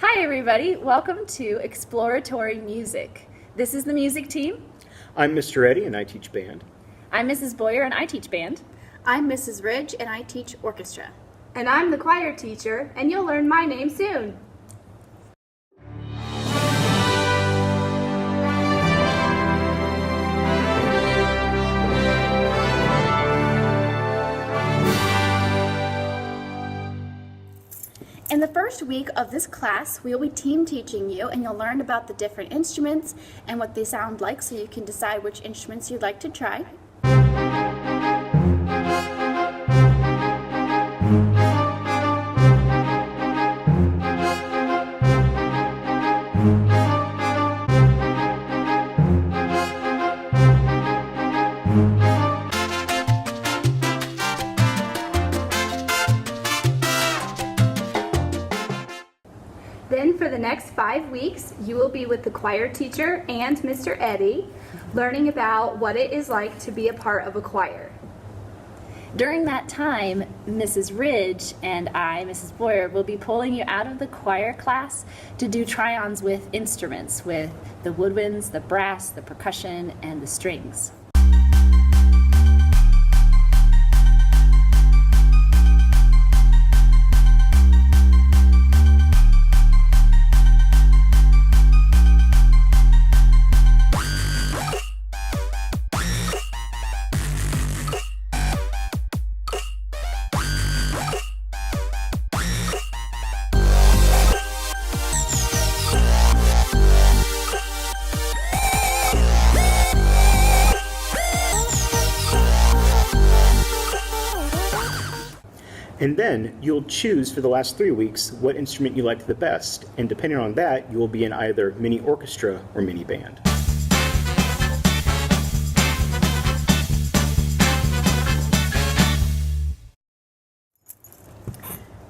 Hi everybody, welcome to Exploratory Music. This is the music team. I'm Mr. Eddie and I teach band. I'm Mrs. Boyer and I teach band. I'm Mrs. Ridge and I teach orchestra. And I'm the choir teacher, and you'll learn my name soon. In the first week of this class, we will be team teaching you, and you'll learn about the different instruments and what they sound like so you can decide which instruments you'd like to try. Then for the next 5 weeks, you will be with the choir teacher and Mr. Eddie, learning about what it is like to be a part of a choir. During that time, Mrs. Ridge and I, Mrs. Boyer, will be pulling you out of the choir class to do try-ons with instruments, with the woodwinds, the brass, the percussion, and the strings. And then you'll choose for the last 3 weeks what instrument you like the best, and depending on that, you will be in either mini orchestra or mini band.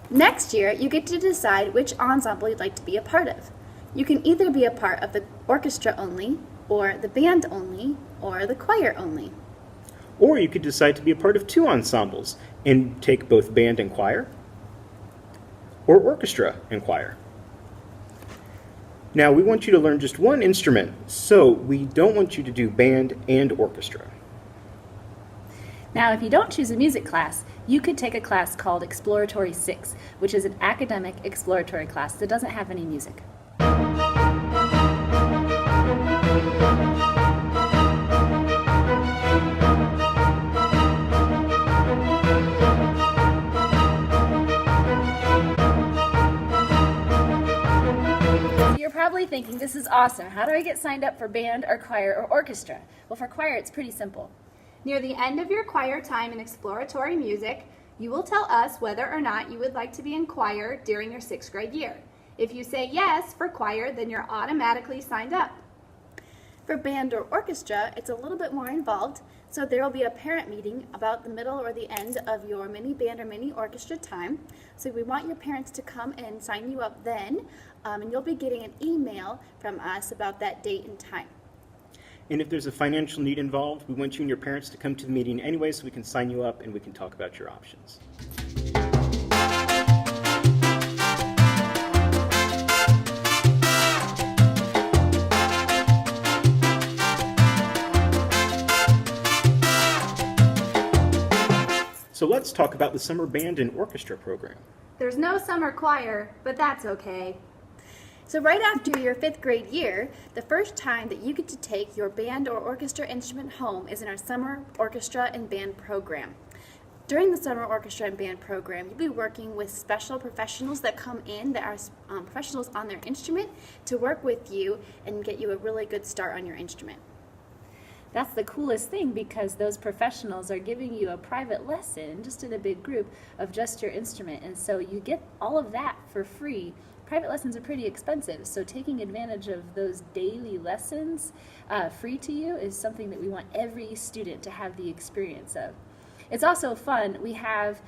Next year, you get to decide which ensemble you'd like to be a part of. You can either be a part of the orchestra only, or the band only, or the choir only. Or you could decide to be a part of 2 ensembles and take both band and choir, or orchestra and choir. Now, we want you to learn just one instrument, so we don't want you to do band and orchestra. Now, if you don't choose a music class, you could take a class called Exploratory 6, which is an academic exploratory class that doesn't have any music. You're probably thinking, this is awesome. How do I get signed up for band or choir or orchestra? Well, for choir, it's pretty simple. Near the end of your choir time in exploratory music, you will tell us whether or not you would like to be in choir during your 6th grade year. If you say yes for choir, then you're automatically signed up. For band or orchestra, it's a little bit more involved, so there will be a parent meeting about the middle or the end of your mini band or mini orchestra time. So we want your parents to come and sign you up then, and you'll be getting an email from us about that date and time. And if there's a financial need involved, we want you and your parents to come to the meeting anyway so we can sign you up and we can talk about your options. So let's talk about the summer band and orchestra program. There's no summer choir, but that's okay. So right after your 5th grade year, the first time that you get to take your band or orchestra instrument home is in our summer orchestra and band program. During the summer orchestra and band program, you'll be working with special professionals that come in that are professionals on their instrument to work with you and get you a really good start on your instrument. That's the coolest thing, because those professionals are giving you a private lesson just in a big group of just your instrument, and so you get all of that for free. Private lessons are pretty expensive, so taking advantage of those daily lessons free to you is something that we want every student to have the experience of. It's also fun. We have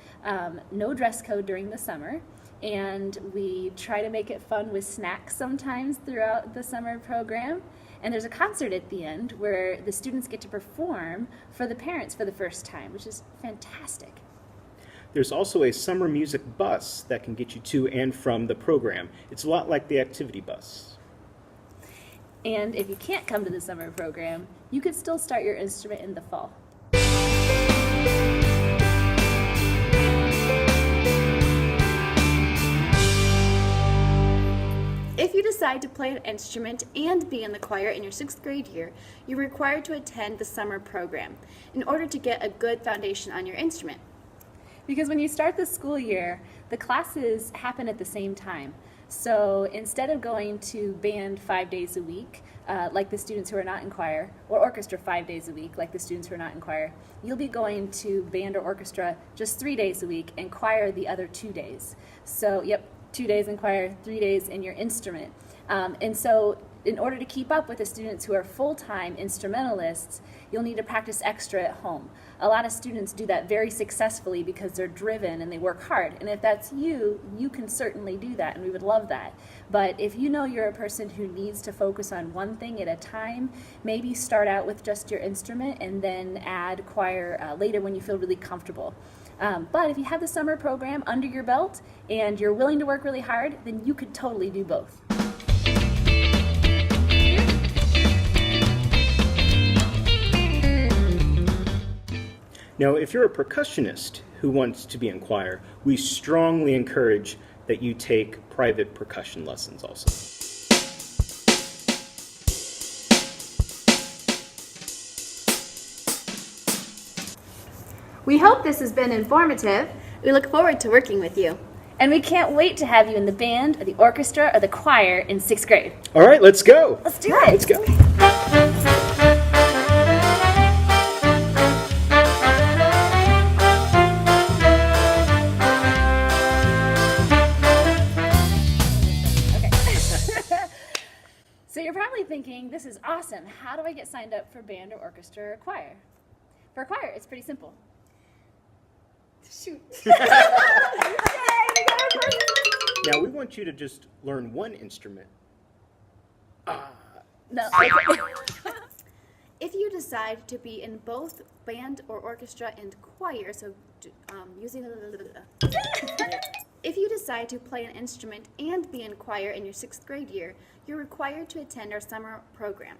no dress code during the summer, and we try to make it fun with snacks sometimes throughout the summer program. And there's a concert at the end where the students get to perform for the parents for the first time, which is fantastic. There's also a summer music bus that can get you to and from the program. It's a lot like the activity bus. And if you can't come to the summer program, you could still start your instrument in the fall. If you decide to play an instrument and be in the choir in your 6th grade year, you're required to attend the summer program in order to get a good foundation on your instrument. Because when you start the school year, the classes happen at the same time. So instead of going to band 5 days a week, like the students who are not in choir, or orchestra 5 days a week, like the students who are not in choir, you'll be going to band or orchestra just 3 days a week and choir the other 2 days. So, 2 days in choir, 3 days in your instrument. And so in order to keep up with the students who are full-time instrumentalists, you'll need to practice extra at home. A lot of students do that very successfully because they're driven and they work hard. And if that's you, you can certainly do that, and we would love that. But if you know you're a person who needs to focus on one thing at a time, maybe start out with just your instrument and then add choir later when you feel really comfortable. But if you have the summer program under your belt and you're willing to work really hard, then you could totally do both. Now, if you're a percussionist who wants to be in choir, we strongly encourage that you take private percussion lessons also. We hope this has been informative. We look forward to working with you. And we can't wait to have you in the band or the orchestra or the choir in 6th grade. All right, let's go. Let's do it. Let's go. So you're probably thinking, this is awesome. How do I get signed up for band or orchestra or choir? For choir, it's pretty simple. Shoot. Now, we want you to just learn one instrument. No. If you decide to be in both band or orchestra and choir, if you decide to play an instrument and be in choir in your 6th grade year, you're required to attend our summer program.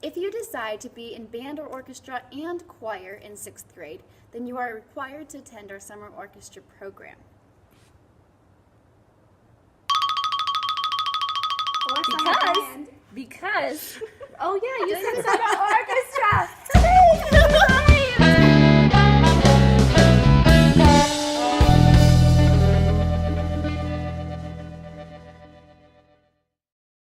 If you decide to be in band or orchestra and choir in 6th grade, then you are required to attend our summer orchestra program. Because, Oh yeah, you said summer orchestra.